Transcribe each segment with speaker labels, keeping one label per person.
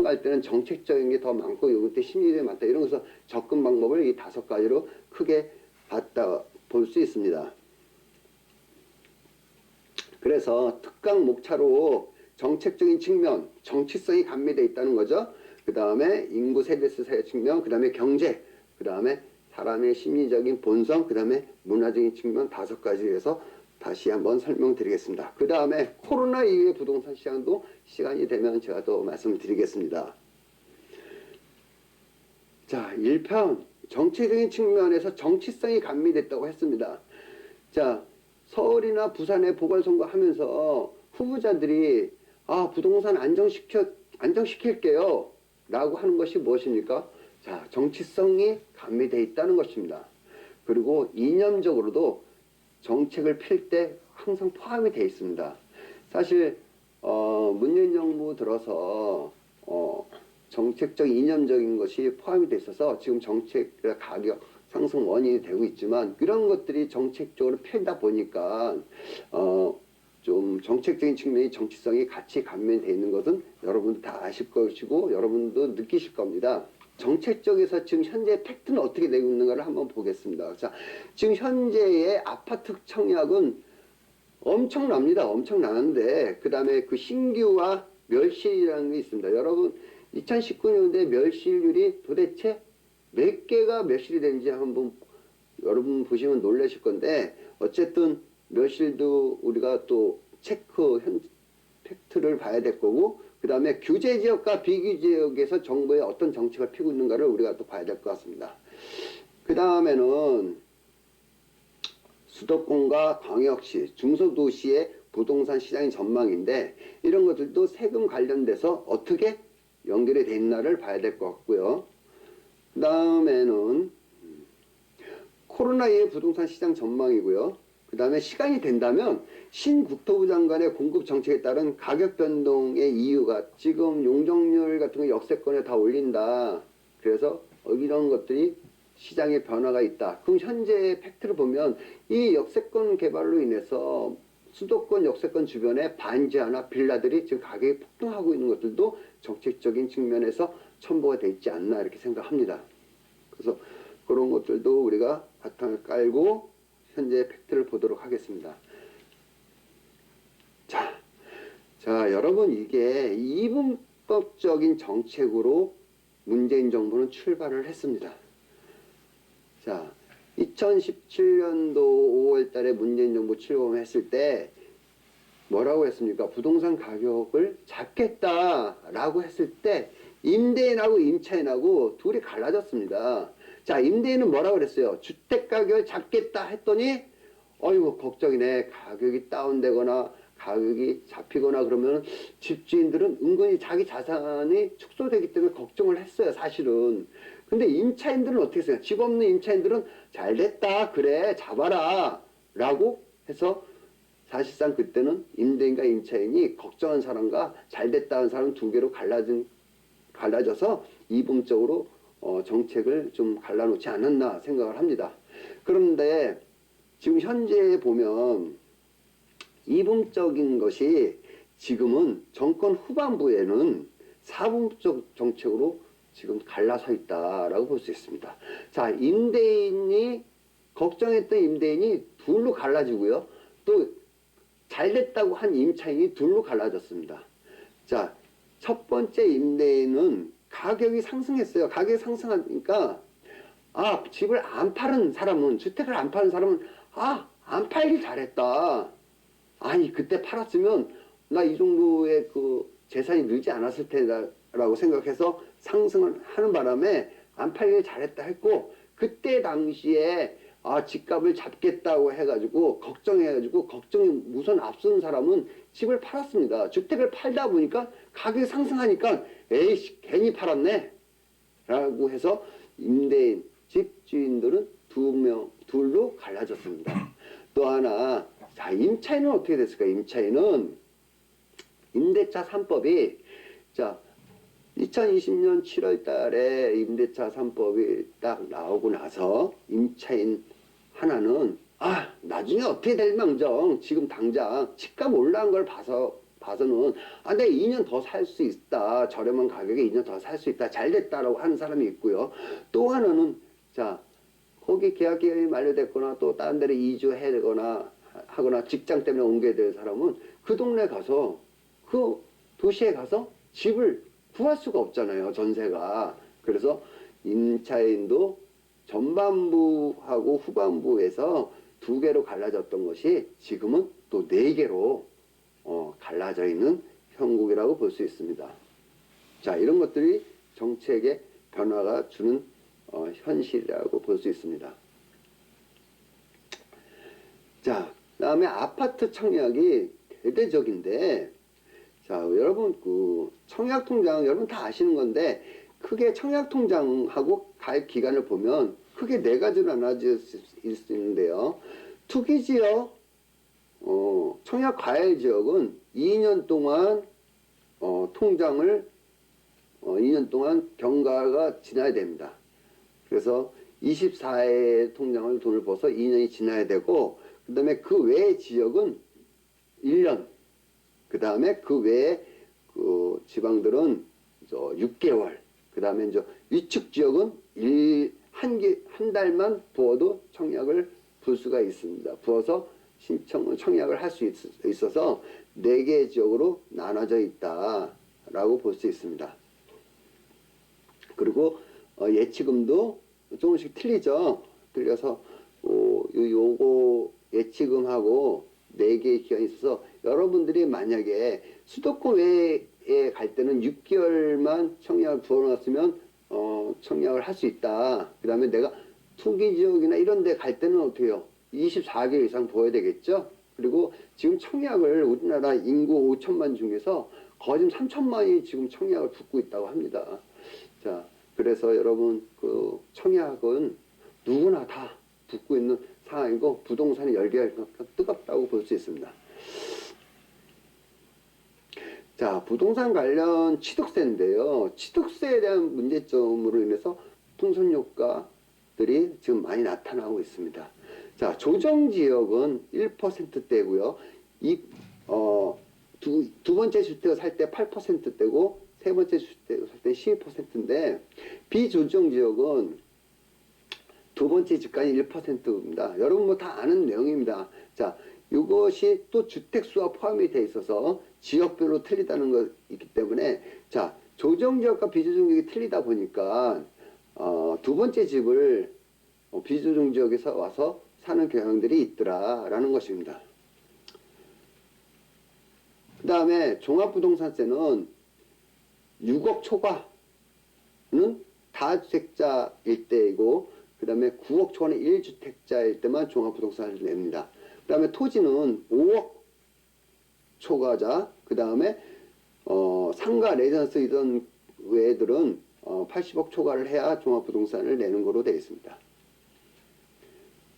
Speaker 1: 갈 때는 정책적인 게 더 많고 요때 심리적인 게 많다. 이런 것에서 접근 방법을 이 5가지로 크게 볼 수 있습니다. 그래서 특강 목차로 정책적인 측면, 정치성이 가미되어 있다는 거죠. 그 다음에 인구 세대수 사회 측면, 그 다음에 경제, 그 다음에 사람의 심리적인 본성, 그 다음에 문화적인 측면 5가지에서 다시 한번 설명드리겠습니다. 그 다음에 코로나 이후의 부동산 시장도 시간이 되면 제가 또 말씀드리겠습니다. 자, 1편 정치적인 측면에서 정치성이 가미됐다고 했습니다. 자, 서울이나 부산에 보궐선거 하면서 후보자들이 부동산 안정시킬게요 라고 하는 것이 무엇입니까? 자, 정치성이 가미되어 있다는 것입니다. 그리고 이념적으로도 정책을 필 때 항상 포함이 되어 있습니다. 사실 문재인 정부 들어서 정책적 이념적인 것이 포함이 되어 있어서 지금 정책 가격 상승 원인이 되고 있지만 그런 것들이 정책적으로 펴다 보니까 좀 정책적인 측면이 정치성이 같이 감면되어 있는 것은 여러분도 다 아실 것이고 여러분도 느끼실 겁니다. 정책 쪽에서 지금 현재 팩트는 어떻게 되고 있는가를 한번 보겠습니다. 자, 지금 현재의 아파트 청약은 엄청납니다. 엄청나는데 그 다음에 그 신규와 멸실이라는 게 있습니다. 여러분 2019년도에 멸실률이 도대체 몇 개가 멸실이 되는지 한번 여러분 보시면 놀라실 건데 어쨌든 멸실도 우리가 또 팩트를 봐야 될 거고 그 다음에 규제 지역과 비규제 지역에서 정부의 어떤 정책을 피고 있는가를 우리가 또 봐야 될 것 같습니다. 그 다음에는 수도권과 광역시, 중소도시의 부동산 시장의 전망인데 이런 것들도 세금 관련돼서 어떻게 연결이 돼 있나를 봐야 될 것 같고요. 그 다음에는 코로나 이후 부동산 시장 전망이고요. 그 다음에 시간이 된다면 신국토부 장관의 공급 정책에 따른 가격 변동의 이유가 지금 용적률 같은 거 역세권에 다 올린다. 그래서 이런 것들이 시장에 변화가 있다. 그럼 현재 팩트를 보면 이 역세권 개발로 인해서 수도권 역세권 주변에 반지하나 빌라들이 지금 가격이 폭등하고 있는 것들도 정책적인 측면에서 첨부가 되어 있지 않나 이렇게 생각합니다. 그래서 그런 것들도 우리가 바탕을 깔고 현재 팩트를 보도록 하겠습니다. 자, 여러분 이게 이분법적인 정책으로 문재인 정부는 출발을 했습니다. 자, 2017년도 5월 달에 문재인 정부 출범했을 때 뭐라고 했습니까? 부동산 가격을 잡겠다라고 했을 때 임대인하고 임차인하고 둘이 갈라졌습니다. 자, 임대인은 뭐라고 그랬어요? 주택 가격을 잡겠다 했더니 어이구 걱정이네. 가격이 다운되거나 가격이 잡히거나 그러면 집주인들은 은근히 자기 자산이 축소되기 때문에 걱정을 했어요. 사실은. 근데 임차인들은 어떻게 했어요? 집 없는 임차인들은 잘됐다. 그래 잡아라. 라고 해서 사실상 그때는 임대인과 임차인이 걱정한 사람과 잘됐다 하는 사람 두 개로 갈라져서 이분적으로 정책을 좀 갈라놓지 않았나 생각을 합니다. 그런데 지금 현재 보면 이분적인 것이 지금은 정권 후반부에는 사분적 정책으로 지금 갈라서 있다라고 볼 수 있습니다. 자, 임대인이 걱정했던 임대인이 둘로 갈라지고요. 또 잘됐다고 한 임차인이 둘로 갈라졌습니다. 자, 첫 번째 임대인은 가격이 상승했어요. 가격이 상승하니까 집을 안 파는 사람은 주택을 안 파는 사람은 안 팔길 잘했다. 아니 그때 팔았으면 나 이 정도의 그 재산이 늘지 않았을 텐데라고 생각해서 상승을 하는 바람에 안 팔길 잘했다 했고 그때 당시에 집값을 잡겠다고 해가지고 걱정이 우선 앞선 사람은 집을 팔았습니다. 주택을 팔다 보니까 가격이 상승하니까 에이씨 괜히 팔았네 라고 해서 임대인 집주인들은 둘로 갈라졌습니다. 또 하나, 자, 임차인은 어떻게 됐을까? 임차인은 임대차 3법이, 자, 2020년 7월 달에 임대차 3법이 딱 나오고 나서 임차인 하나는, 나중에 어떻게 될 망정, 지금 당장 집값 올라간 걸 봐서 봐서는 아, 내가 2년 더 살 수 있다. 저렴한 가격에 2년 더 살 수 있다. 잘 됐다라고 하는 사람이 있고요. 또 하나는 자, 거기 계약 기간이 만료됐거나 또 다른 데로 이주해야 되거나 하거나 직장 때문에 옮겨야 될 사람은 그 동네 가서 그 도시에 가서 집을 구할 수가 없잖아요. 전세가. 그래서 임차인도 전반부하고 후반부에서 두 개로 갈라졌던 것이 지금은 또 네 개로 갈라져 있는 형국이라고 볼 수 있습니다. 자, 이런 것들이 정책의 변화가 주는 현실이라고 볼 수 있습니다. 자, 그다음에 아파트 청약이 대대적인데, 자, 여러분 그 청약통장 여러분 다 아시는 건데 크게 청약통장하고 가입 기간을 보면 크게 네 가지로 나눠질 수 있는데요. 투기지역, 청약 과열 지역은 2년 동안 통장을 2년 동안 경과가 지나야 됩니다. 그래서 24회 통장을 돈을 벌어서 2년이 지나야 되고, 그 다음에 그 외의 지역은 1년, 그 다음에 그 외에 그 지방들은 6개월, 그 다음에 이제 위축 지역은 한 달만 부어도 청약을 불 수가 있습니다. 부어서 청약을 할 수 있어서 4개 지역으로 나눠져 있다라고 볼 수 있습니다. 그리고 예치금도 조금씩 틀리죠. 틀려서 요거 예치금하고 4개의 기간이 있어서 여러분들이 만약에 수도권 외에 갈 때는 6개월만 청약을 부어놨으면 청약을 할 수 있다. 그 다음에 내가 투기지역이나 이런 데 갈 때는 어떻게 해요? 24개월 이상 부어야 되겠죠? 그리고 지금 청약을 우리나라 인구 5천만 중에서 거의 3천만이 지금 청약을 붓고 있다고 합니다. 자, 그래서 여러분 그 청약은 누구나 다 붓고 있는 상황이고 부동산이 열기가 뜨겁다고 볼 수 있습니다. 자, 부동산 관련 취득세인데요. 취득세에 대한 문제점으로 인해서 풍선 효과들이 지금 많이 나타나고 있습니다. 자, 조정지역은 1%대고요. 두 번째 주택을 살 때 8%대고 세 번째 주택을 살 때 12%인데 비조정지역은 두 번째 집가는 1%입니다. 여러분 뭐 다 아는 내용입니다. 자, 이것이 또 주택수와 포함이 돼 있어서 지역별로 틀리다는 것이기 때문에 자, 조정지역과 비조정지역이 틀리다 보니까 두 번째 집을 비조정지역에서 와서 사는 경향들이 있더라라는 것입니다. 그 다음에 종합부동산세는 6억 초과는 다주택자일 때이고 그 다음에 9억 초과는 1주택자일 때만 종합부동산을 냅니다. 그 다음에 토지는 5억 초과자, 그 다음에 상가, 레전스 이런 외들은 80억 초과를 해야 종합부동산을 내는 거로 되어 있습니다.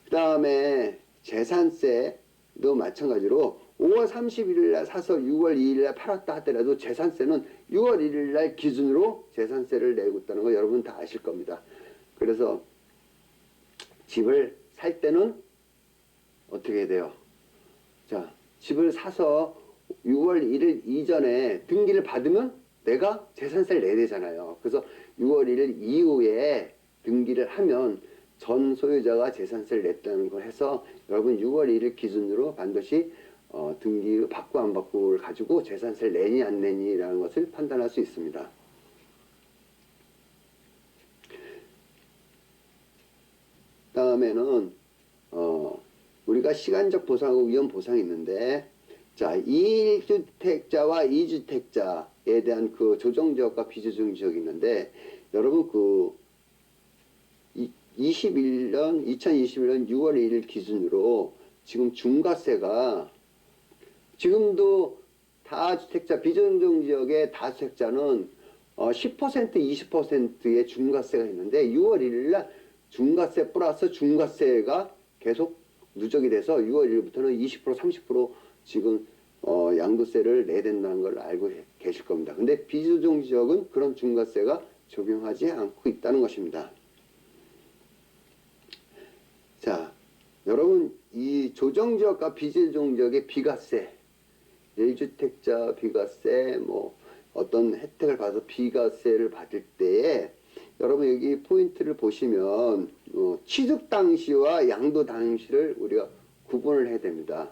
Speaker 1: 그 다음에 재산세도 마찬가지로 5월 31일 날 사서 6월 2일 날 팔았다 하더라도 재산세는 6월 1일 날 기준으로 재산세를 내고 있다는 거 여러분 다 아실 겁니다. 그래서 집을 살 때는 어떻게 해야 돼요? 자, 집을 사서 6월 1일 이전에 등기를 받으면 내가 재산세를 내야 되잖아요. 그래서 6월 1일 이후에 등기를 하면 전 소유자가 재산세를 냈다는 걸 해서 여러분 6월 1일 기준으로 반드시 등기 받고 안 받고를 가지고 재산세를 내니 안 내니라는 것을 판단할 수 있습니다. 다음에는 우리가 시간적 보상하고 위험 보상이 있는데 자, 1주택자와 2주택자에 대한 그 조정지역과 비조정지역이 있는데 여러분 그 2021년 6월 1일 기준으로 지금 중과세가 지금도 다주택자 비조정지역의 다주택자는 10% 20%의 중과세가 있는데 6월 1일 날 중과세 플러스 중과세가 계속 누적이 돼서 6월 1일부터는 20% 30% 지금 양도세를 내야 된다는 걸 알고 계실 겁니다. 근데 비조정지역은 그런 중과세가 적용하지 않고 있다는 것입니다. 자, 여러분 이 조정지역과 비조정지역의 비과세 1주택자 비과세 뭐 어떤 혜택을 받아서 비과세를 받을 때에 여러분 여기 포인트를 보시면 취득 당시와 양도 당시를 우리가 구분을 해야 됩니다.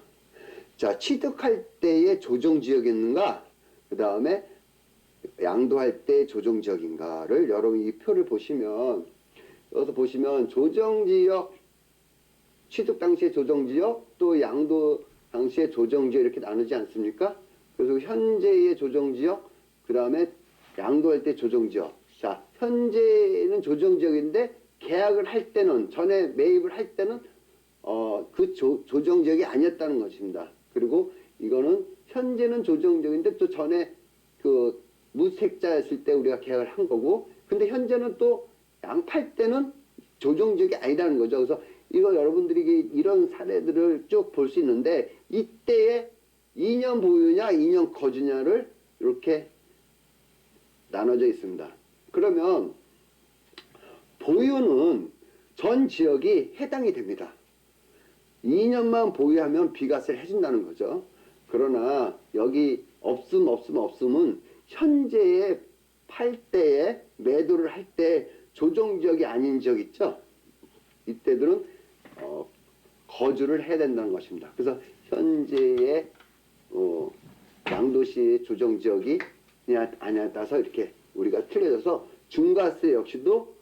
Speaker 1: 자, 취득할 때의 조정지역이 있는가, 그 다음에 양도할 때 조정지역인가를 여러분 이 표를 보시면, 여기서 보시면 조정지역, 취득 당시의 조정지역, 또 양도 당시의 조정지역 이렇게 나누지 않습니까? 그래서 현재의 조정지역, 그 다음에 양도할 때 조정지역. 자, 현재는 조정지역인데 계약을 할 때는, 전에 매입을 할 때는 그 조정지역이 아니었다는 것입니다. 그리고 이거는 현재는 조정지역인데 또 전에 그 무색자였을 때 우리가 계약을 한 거고, 근데 현재는 또 양팔 때는 조정지역이 아니라는 거죠. 그래서 이거 여러분들이 이런 사례들을 쭉 볼 수 있는데, 이때에 2년 보유냐 2년 거주냐를 이렇게 나눠져 있습니다. 그러면 보유는 전 지역이 해당이 됩니다. 2년만 보유하면 비과세를 해준다는 거죠. 그러나 여기 없음은 현재의 팔 때에 매도를 할 때 조정지역이 아닌 지역 있죠. 이때들은 거주를 해야 된다는 것입니다. 그래서 현재의 양도시의 조정지역이 아니냐에 따라서 이렇게 우리가 틀려져서 중과세 역시도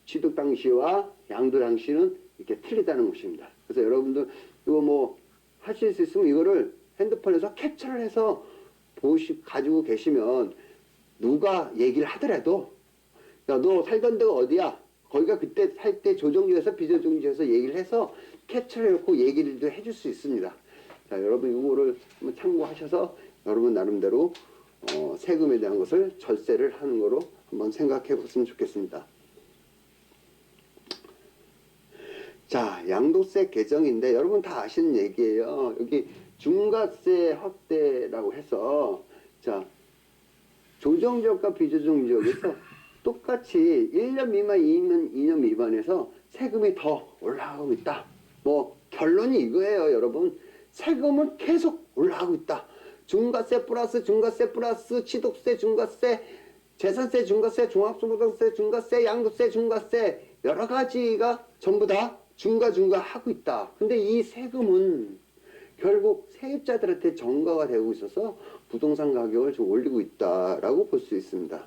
Speaker 1: 취득 당시와 양도 당시는 이렇게 틀리다는 것입니다. 그래서 여러분들 이거 뭐 하실 수 있으면 이거를 핸드폰에서 캡처를 해서 가지고 계시면 누가 얘기를 하더라도, 야, 너 살던 데가 어디야? 거기가 그때 살 때 조정지에서 비조정지에서 얘기를 해서 캡처를 해놓고 얘기를 해줄 수 있습니다. 자, 여러분 이거를 한번 참고하셔서 여러분 나름대로 세금에 대한 것을 절세를 하는 거로 한번 생각해 보시면 좋겠습니다. 자, 양도세 개정인데 여러분 다 아시는 얘기예요. 여기 중과세 확대라고 해서, 자, 조정지역과 비조정지역에서 똑같이 1년 미만, 2년 미만에서 세금이 더 올라가고 있다. 뭐 결론이 이거예요, 여러분. 세금은 계속 올라가고 있다. 중과세 플러스 취득세 중과세, 재산세 중과세, 종합소득세 중과세, 양도세 중과세, 여러 가지가 전부 다 중과하고 있다. 근데 이 세금은 결국 세입자들한테 전가가 되고 있어서 부동산 가격을 좀 올리고 있다라고 볼 수 있습니다.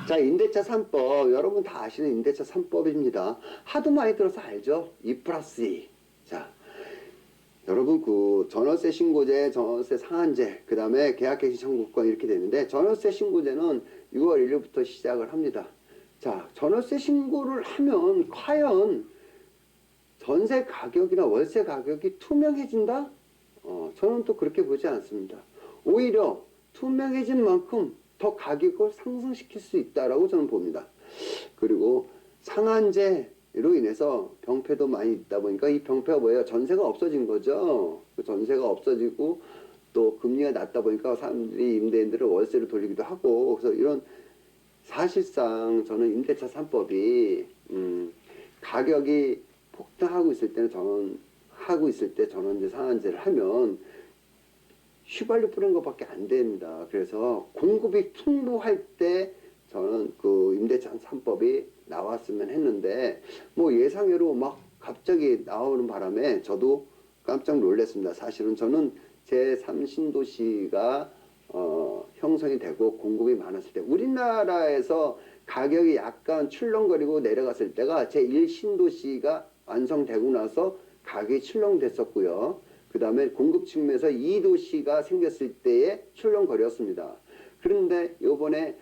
Speaker 1: 자, 임대차 3법, 여러분 다 아시는 임대차 3법입니다. 하도 많이 들어서 알죠? 2+2. 자, 여러분 그 전월세 신고제, 전월세 상한제, 그 다음에 계약갱신 청구권 이렇게 되는데, 전월세 신고제는 6월 1일부터 시작을 합니다. 자, 전월세 신고를 하면 과연 전세 가격이나 월세 가격이 투명해진다? 저는 또 그렇게 보지 않습니다. 오히려 투명해진 만큼 더 가격을 상승시킬 수 있다라고 저는 봅니다. 그리고 상한제로 인해서 병폐도 많이 있다 보니까, 이 병폐가 뭐예요? 전세가 없어진 거죠. 전세가 없어지고 또 금리가 낮다 보니까 사람들이 임대인들을 월세로 돌리기도 하고, 그래서 이런 사실상 저는 임대차 3법이 가격이 폭등하고 있을 때는 저는 이제 상한제를 하면 휘발유 뿌린 것밖에 안 됩니다. 그래서 공급이 풍부할 때 저는 그 임대차 3법이 나왔으면 했는데, 뭐 예상외로 막 갑자기 나오는 바람에 저도 깜짝 놀랐습니다. 사실은 저는 제3신도시가 형성이 되고 공급이 많았을 때, 우리나라에서 가격이 약간 출렁거리고 내려갔을 때가 제1신도시가 완성되고 나서 가격이 출렁됐었고요. 그 다음에 공급 측면에서 2도시가 생겼을 때에 출렁거렸습니다. 그런데 요번에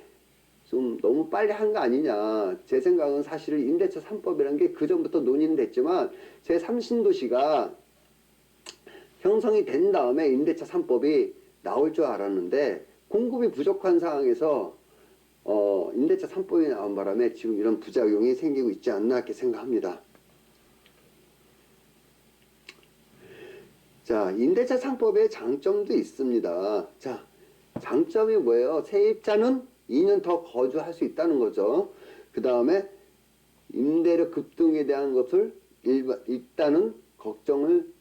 Speaker 1: 좀 너무 빨리 한 거 아니냐. 제 생각은 사실 임대차 3법이라는 게 그전부터 논의는 됐지만, 제3신도시가 형성이 된 다음에 임대차 3법이 나올 줄 알았는데, 공급이 부족한 상황에서 임대차 3법이 나온 바람에 지금 이런 부작용이 생기고 있지 않나 이렇게 생각합니다. 자, 임대차 3법의 장점도 있습니다. 자, 장점이 뭐예요? 세입자는 2년 더 거주할 수 있다는 거죠. 그 다음에 임대료 급등에 대한 것을 일단은 걱정을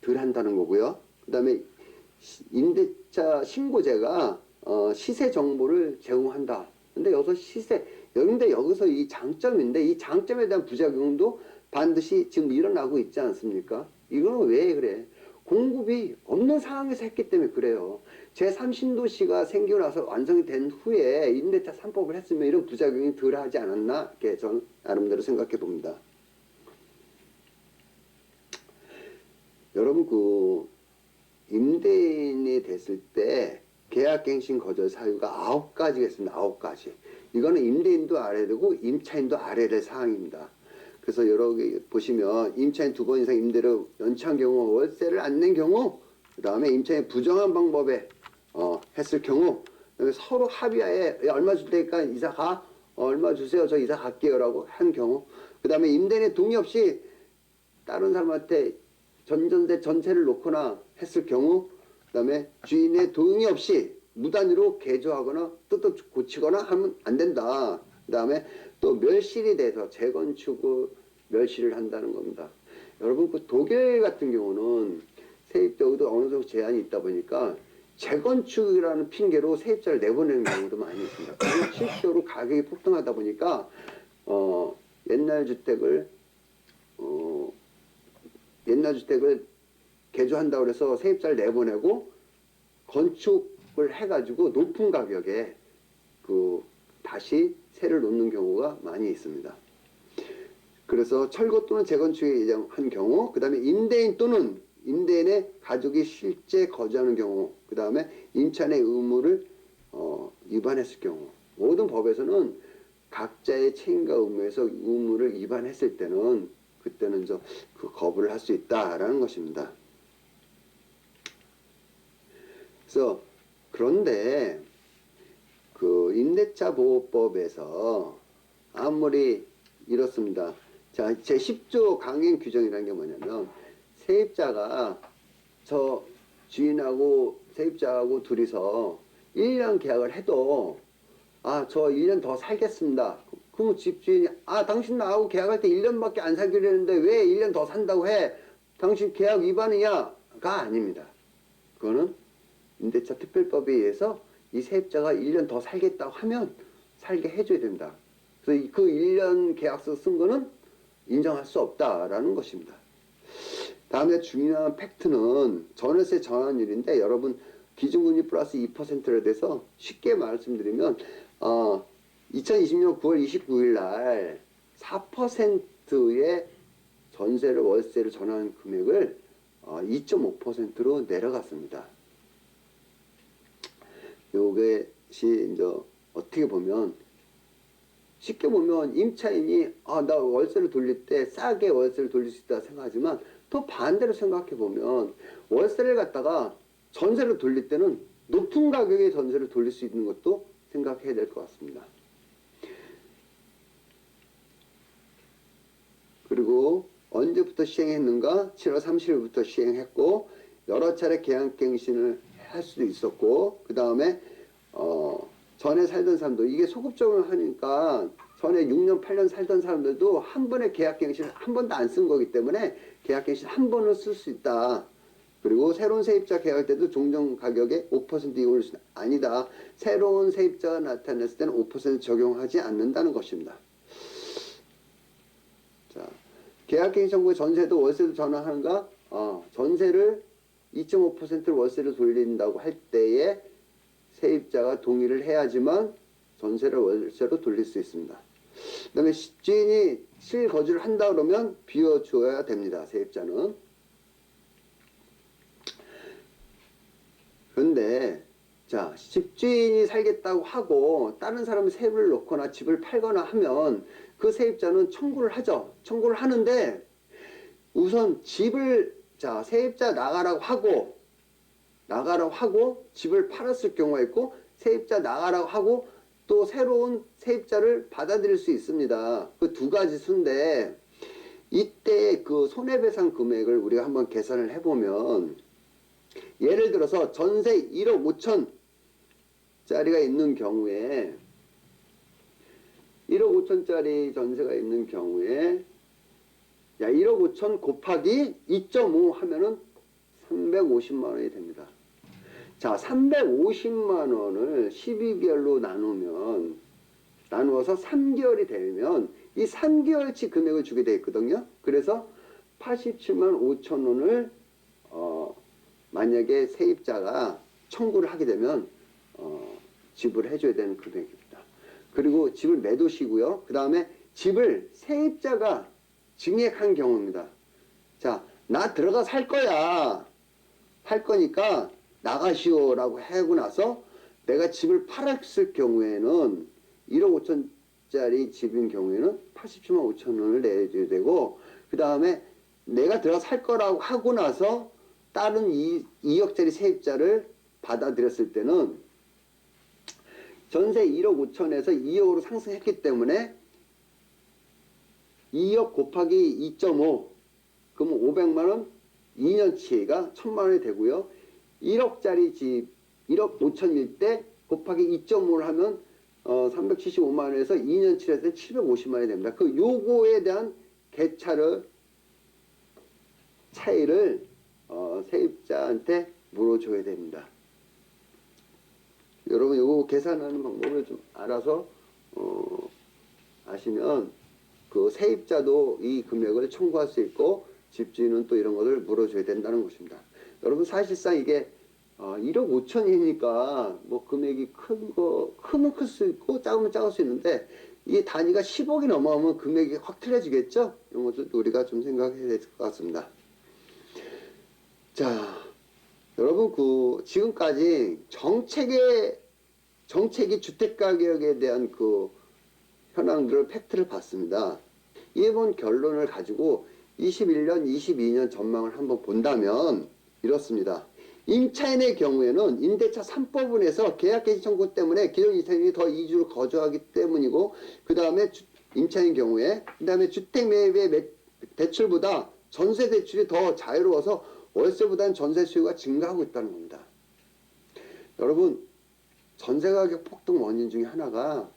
Speaker 1: 덜 한다는 거고요. 그 다음에 임대차 신고제가 시세 정보를 제공한다. 근데 여기서 근데 여기서 이 장점인데 이 장점에 대한 부작용도 반드시 지금 일어나고 있지 않습니까? 이거는 왜 그래? 공급이 없는 상황에서 했기 때문에 그래요. 제3신도시가 생기고 나서 완성이 된 후에 임대차 3법을 했으면 이런 부작용이 덜 하지 않았나? 이렇게 저는 나름대로 생각해 봅니다. 여러분, 임대인이 됐을 때 계약갱신 거절 사유가 9가지가 있습니다. 9가지. 이거는 임대인도 알아야 되고 임차인도 알아야 될 사항입니다. 그래서 여기 보시면 임차인 2번 이상 임대를 연체한 경우, 월세를 안 낸 경우, 그 다음에 임차인이 부정한 방법에 했을 경우, 서로 합의하에 얼마 줄 테니까 이사 가, 얼마 주세요, 저 이사 갈게요 라고 한 경우, 그 다음에 임대인의 동의 없이 다른 사람한테 전세를 놓거나 했을 경우, 그 다음에 주인의 동의 없이 무단위로 개조하거나 뜯어 고치거나 하면 안 된다. 그 다음에 또 멸실이 돼서 재건축을 멸실을 한다는 겁니다. 여러분, 독일 같은 경우는 세입자도 어느 정도 제한이 있다 보니까 재건축이라는 핑계로 세입자를 내보내는 경우도 많이 있습니다. 그리고 실제로 가격이 폭등하다 보니까 옛날 주택을 개조한다고 해서 세입자를 내보내고 건축을 해가지고 높은 가격에 다시 세를 놓는 경우가 많이 있습니다. 그래서 철거 또는 재건축에 예정한 경우, 그 다음에 임대인 또는 임대인의 가족이 실제 거주하는 경우, 그 다음에 임차인의 의무를 위반했을 경우, 모든 법에서는 각자의 책임과 의무를 위반했을 때는 그때는 그 거부를 할 수 있다라는 것입니다. 그래서 그런데 임대차 보호법에서 아무리 이렇습니다. 자, 제10조 강행 규정이라는 게 뭐냐면 세입자가 저 주인하고 세입자하고 둘이서 1년 계약을 해도 저 1년 더 살겠습니다. 그럼 집주인이 당신 나하고 계약할 때 1년밖에 안 살기로 했는데 왜 1년 더 산다고 해? 당신 계약 위반이냐가 아닙니다. 그거는 임대차 특별법에 의해서 이 세입자가 1년 더 살겠다고 하면 살게 해줘야 된다. 그래서 그 1년 계약서 쓴 거는 인정할 수 없다라는 것입니다. 다음에 중요한 팩트는 전월세 전환율인데 여러분 기준금리 플러스 2%에 대해서 쉽게 말씀드리면 2020년 9월 29일 날 4%의 전세를 월세를 전환 금액을 2.5%로 내려갔습니다. 요것이 이제 어떻게 보면 쉽게 보면 임차인이 나 월세를 돌릴 때 싸게 월세를 돌릴 수 있다 생각하지만 또 반대로 생각해 보면 월세를 갖다가 전세를 돌릴 때는 높은 가격의 전세를 돌릴 수 있는 것도 생각해야 될 것 같습니다. 그리고 언제부터 시행했는가? 7월 30일부터 시행했고 여러 차례 계약갱신을 할 수도 있었고 그 다음에 전에 살던 사람도 이게 소급적으로 하니까 전에 6년 8년 살던 사람들도 한 번에 계약갱신을 한 번도 안 쓴 거기 때문에 계약갱신 한 번을 쓸 수 있다. 그리고 새로운 세입자 계약할 때도 종전 가격에 5% 이걸 아니다. 새로운 세입자가 나타났을 때는 5% 적용하지 않는다는 것입니다. 자, 계약갱신 정부의 전세도 월세도 전환하는가? 전세를 2.5%를 월세로 돌린다고 할 때에 세입자가 동의를 해야지만 전세를 월세로 돌릴 수 있습니다. 그 다음에 집주인이 실거주를 한다 그러면 비워줘야 됩니다. 세입자는. 그런데 자, 집주인이 살겠다고 하고 다른 사람이 세입을 놓거나 집을 팔거나 하면 그 세입자는 청구를 하죠. 청구를 하는데 우선 세입자 나가라고 하고 집을 팔았을 경우가 있고 세입자 나가라고 하고 또 새로운 세입자를 받아들일 수 있습니다. 그 두 가지 수인데 이때 그 손해배상 금액을 우리가 한번 계산을 해보면 예를 들어서 전세 1억 5천짜리가 있는 경우에 1억 5천짜리 전세가 있는 경우에 1억 5천 곱하기 2.5 하면은 350만 원이 됩니다. 자, 350만 원을 12개월로 나누어서 3개월이 되면 이 3개월치 금액을 주게 되어 있거든요. 그래서 87만 5천 원을 만약에 세입자가 청구를 하게 되면 지불해 줘야 되는 금액입니다. 그리고 집을 매도시고요. 그 다음에 집을 세입자가 증액한 경우입니다. 자, 나 들어가 살 거야. 할 거니까 나가시오라고 하고 나서 내가 집을 팔았을 경우에는 1억 5천짜리 집인 경우에는 87만 5천 원을 내줘야 되고, 그 다음에 내가 들어가 살 거라고 하고 나서 다른 2억짜리 세입자를 받아들였을 때는 전세 1억 5천에서 2억으로 상승했기 때문에 2억 곱하기 2.5 그러면 500만 원 2년치가 1000만 원이 되고요. 1억짜리 집 1억 5천일 때 곱하기 2.5를 하면 375만 원에서 2년치를 해서 750만 원이 됩니다. 그 요거에 대한 차이를 세입자한테 물어줘야 됩니다. 여러분 요거 계산하는 방법을 좀 알아서 아시면 그 세입자도 이 금액을 청구할 수 있고 집주인은 또 이런 것을 물어줘야 된다는 것입니다. 여러분 사실상 이게 1억 5천이니까 뭐 금액이 크면 클 수 있고 작으면 작을 수 있는데 이게 단위가 10억이 넘어가면 금액이 확 틀려지겠죠? 이런 것도 우리가 좀 생각해야 될 것 같습니다. 자, 여러분 지금까지 정책이 주택가격에 대한 현황들을 팩트를 봤습니다. 이번 결론을 가지고 21년, 22년 전망을 한번 본다면 이렇습니다. 임차인의 경우에는 임대차 3법원에서 계약개시 청구 때문에 기존 임차인이 더 이주를 거주하기 때문이고, 그 다음에 임차인 경우에 그 다음에 주택 매입의 대출보다 전세 대출이 더 자유로워서 월세보다는 전세 수요가 증가하고 있다는 겁니다. 여러분 전세가격 폭등 원인 중에 하나가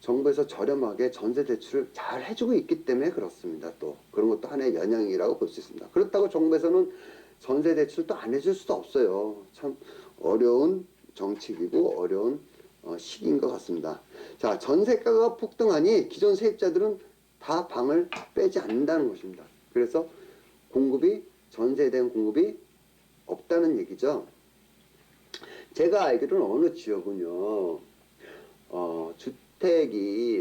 Speaker 1: 정부에서 저렴하게 전세 대출을 잘 해주고 있기 때문에 그렇습니다. 또 그런 것도 하나의 영향이라고 볼 수 있습니다. 그렇다고 정부에서는 전세 대출을 또 안 해줄 수도 없어요. 참 어려운 정책이고 어려운 시기인 것 같습니다. 자, 전세가가 폭등하니 기존 세입자들은 다 방을 빼지 않는다는 것입니다. 그래서 전세에 대한 공급이 없다는 얘기죠. 제가 알기로는 어느 지역은요,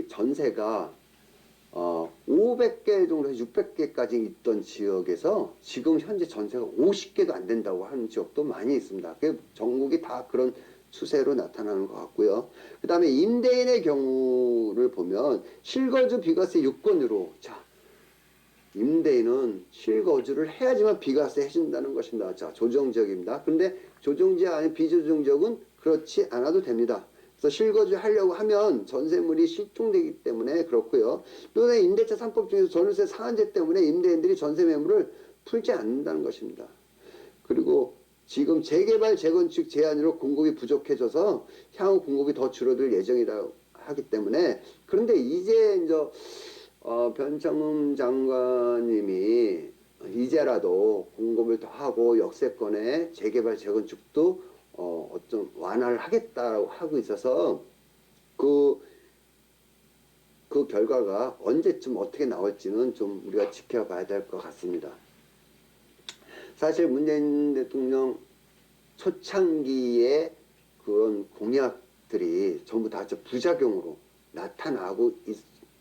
Speaker 1: 전세가 500개 정도에서 600개까지 있던 지역에서 지금 현재 전세가 50개도 안 된다고 하는 지역도 많이 있습니다. 전국이 다 그런 추세로 나타나는 것 같고요. 그 다음에 임대인의 경우를 보면 실거주 비과세 요건으로, 자, 임대인은 실거주를 해야지만 비과세 해준다는 것입니다. 자, 조정지역입니다. 그런데 조정지역 아닌 비조정지역은 그렇지 않아도 됩니다. 그래서 실거주 하려고 하면 전세물이 실종되기 때문에 그렇고요. 또 임대차 3법 중에서 전월세 상한제 때문에 임대인들이 전세 매물을 풀지 않는다는 것입니다. 그리고 지금 재개발 재건축 제한으로 공급이 부족해져서 향후 공급이 더 줄어들 예정이라 하기 때문에, 그런데 이제 변창흠 장관님이 이제라도 공급을 더 하고 역세권의 재개발 재건축도 좀 완화를 하겠다라고 하고 있어서 그 결과가 언제쯤 어떻게 나올지는 좀 우리가 지켜봐야 될 것 같습니다. 사실 문재인 대통령 초창기의 그런 공약들이 전부 다 부작용으로 나타나고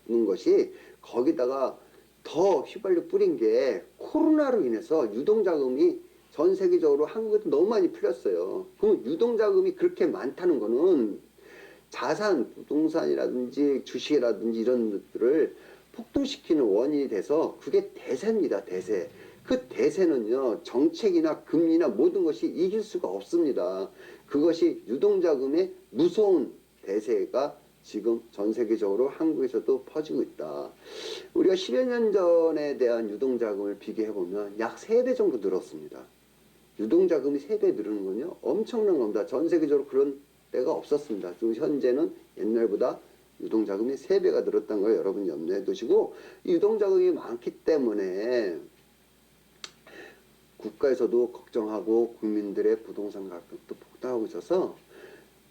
Speaker 1: 있는 것이, 거기다가 더 휘발유 뿌린 게 코로나로 인해서 유동자금이 전 세계적으로 한국에도 너무 많이 풀렸어요. 그럼 유동자금이 그렇게 많다는 거는 자산, 부동산이라든지 주식이라든지 이런 것들을 폭등시키는 원인이 돼서 그게 대세입니다. 대세. 그 대세는요, 정책이나 금리나 모든 것이 이길 수가 없습니다. 그것이 유동자금의 무서운 대세가 지금 전 세계적으로 한국에서도 퍼지고 있다. 우리가 10여 년 전에 대한 유동자금을 비교해보면 약 3배 정도 늘었습니다. 유동자금이 3배 늘는 건요, 엄청난 겁니다. 전 세계적으로 그런 때가 없었습니다. 지금 현재는 옛날보다 유동자금이 3배가 늘었다는 걸 여러분 염두에 두시고, 이 유동자금이 많기 때문에 국가에서도 걱정하고 국민들의 부동산 가격도 폭등하고 있어서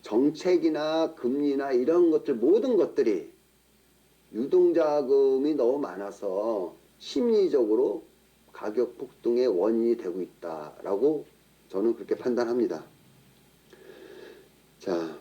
Speaker 1: 정책이나 금리나 이런 것들 모든 것들이 유동자금이 너무 많아서 심리적으로 가격 폭등의 원인이 되고 있다라고 저는 그렇게 판단합니다. 자,